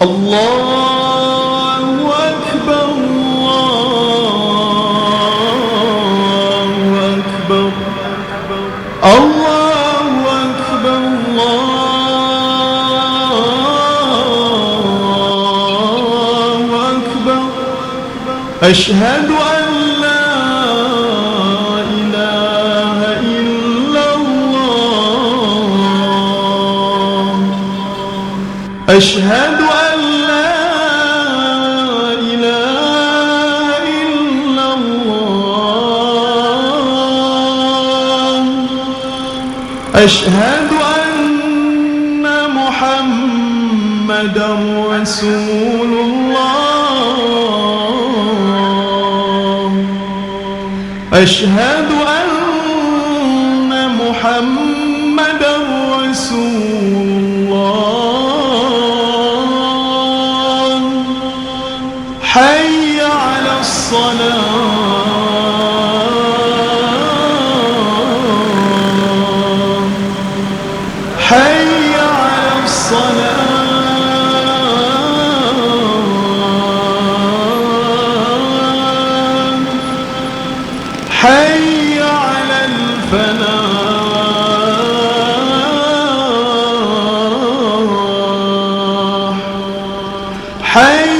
الله أكبر الله أكبر الله أكبر الله أكبر أشهد أن لا إله إلا الله أشهد أن لا إله إلا الله أشهد أن محمدا رسول الله أشهد أن محمدا رسول الله حي على الصلاة حي على الصلاة حي على الفلاح حي